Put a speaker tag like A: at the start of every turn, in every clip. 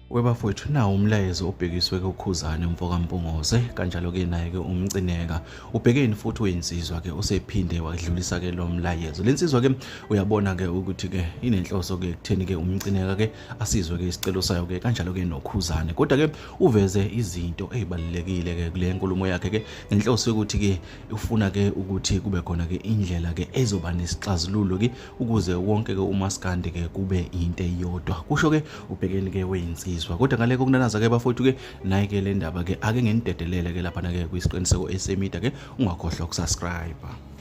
A: Webafowethu nawo umlayezo obhekiswe kuKhuzani Mfokampungose kanjalo ke naye ke umcineka ubhekeni futhi wensizwa ke osephinde wadlulisa ke lo mlayezo lensizwa ke uyabona ke ukuthi ke inenhloso ke kutheni ke umcineka ke asizwe ke isicelo sayo ke kanjalo ke noKhuzani kodwa ke uveze izinto ezibalekile ke kule nkulumo yakhe ke inhloso ukuthi ke ufuna ke ukuthi kube khona ke indlela ke ezoba nesixazululo ke ukuze wonke ke uMaskandi ke kube into eyodwa kusho ke ubhekeni ke wensizwa kodwa ngale kokunanaza ke bafowethu ke naye ke le ndaba ke ake ngenidedelele ke lapha ke kwisiqiniseko esemida ke ungakhohlwa ukusubscribe.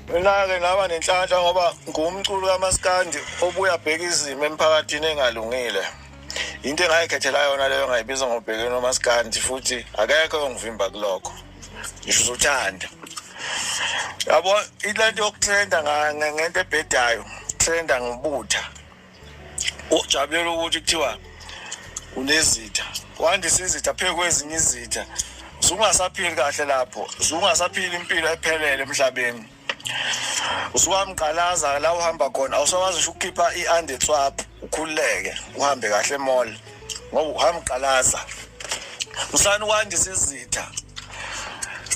B: Mina ke ngaba nenhlanhla ngoba ngumculo kaMaskandi obuya bheka izimo emphakathini engalungile. Into engayikhethela yona leyo ngayibiza ngobhekeni noMaskandi futhi akekho ongivimba kulokho. Ngisho uzothanda. Yabo ilento yokutrenda ngento ebhedayo, trenda ngibutha. Ujabulela ukuthi kuthiwa unezitha wandisa izitha phezu kwezinye izitha usungasaphili kahle lapho usungasaphili impilo ephelele emhlabeni usukamqalaza la uhamba khona awusakwazi ukukhipha i-underswap ukhululeke uhambe kahle emall ngoba uhamqalaza usani kwandisa izitha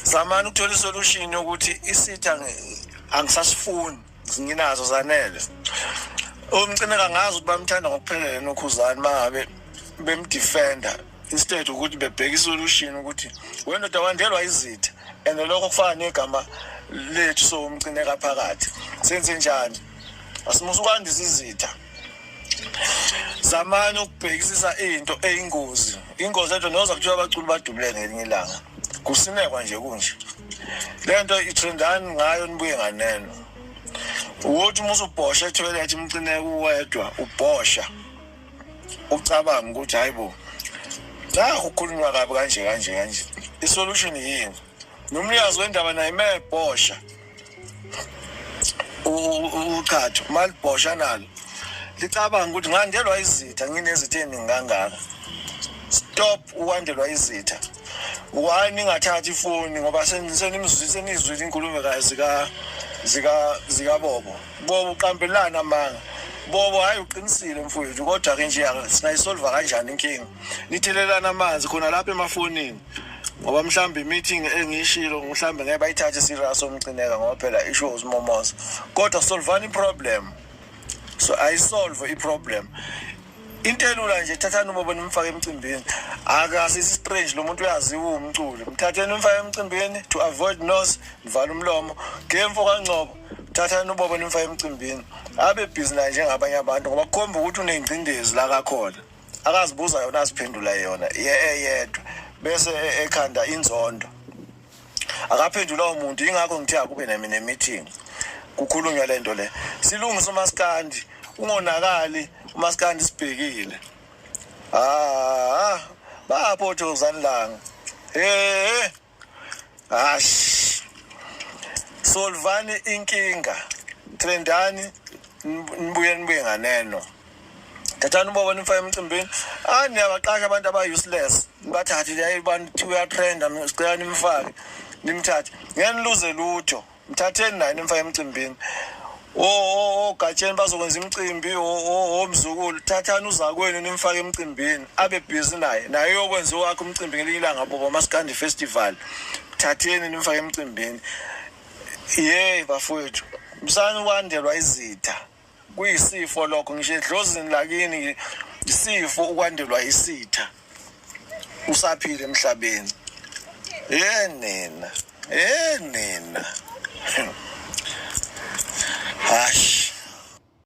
B: zamani ukuthola isolution yokuthi isitha angisasifuni nginazo zanele umcineka ngazi ukuthi bamthanda ngokuphelele noKhuzani mangabe bemdefender instead ukuthi bebheka isolution ukuthi wena dawandelwa izitha and lokho kufana negama lethu so umcineka phakathi senze njani asimusu kwandisa izitha zamani ukubhekisisa into eyingozi ingozi ethu noza kuthiwa abaculi badubulene ngelinye ilanga kusinekwa nje kunje lento itrendani ngayo nibuye nganeno uthi musu ubhosha etoilet umcineka uwedwa ubhosha ucabanga ukuthi hayibo cha ukukhulunywa kabi kanje isolution yini nomnikazi wendaba naye mebhosha ukhatho malibhosha nalo licabanga ukuthi ngandelwa izitha nginezitha eningi kangaka stop ukwandelwa izitha why ningathathi ifoni ngoba senimzwise nizwile inkulumokazi zika bobo uqambelana manga bobo hayi uqinisile mfowethu kodwa ke nje singayisolva kanjani inkinga nithelelana amanzi khona lapha emafonini ngoba mhlambe meeting engishilo mhlambe ngeke bayithathe serious omcineka ngoba phela ishows momoza kodwa solve any problem so I solve problem intelula nje thathani ubobo nimfake emcimbini akasisi strange lo muntu uyaziwa umculo mthatheni umfake emcimbini to avoid noise mvala umlomo ngemfo kaNgcobo thathani ubobo nimfake emcimbini abe business njengabanye abantu ngoba kukhomba ukuthi unengcindezi la kakhona akazibuza yona aziphendula yona yedwa bese ekhanda inzondo akaphendula umuntu ingakho ngithi akube nami nemeeting kukhulunywa lento le silungisa uMaskandi ungonakali uMaskandi sibhekile baphotho zanlanga solvani inkinga trendani nibuye nganeno thathani ubobo nimfake emcimbini niyabaqasha abantu aba-useless nibathathe abantu uyatrenda sicela nimfake nimthathe ngeniluze lutho mthatheni naye nimfake emcimbini ogatsheni bazokwenza imicimbi omzukulu thathani uzakwenu nimfake emcimbini abe busy naye yokwenza wakhe umcimbi ngelinye ilanga bobo Maskandi Festival thatheni nimfake emcimbini bafowethu msani ukwandelwa izitha kuyisifo lokho ngisho edlozini lakini isifo ukwandelwa isitha usaphila emhlabeni nina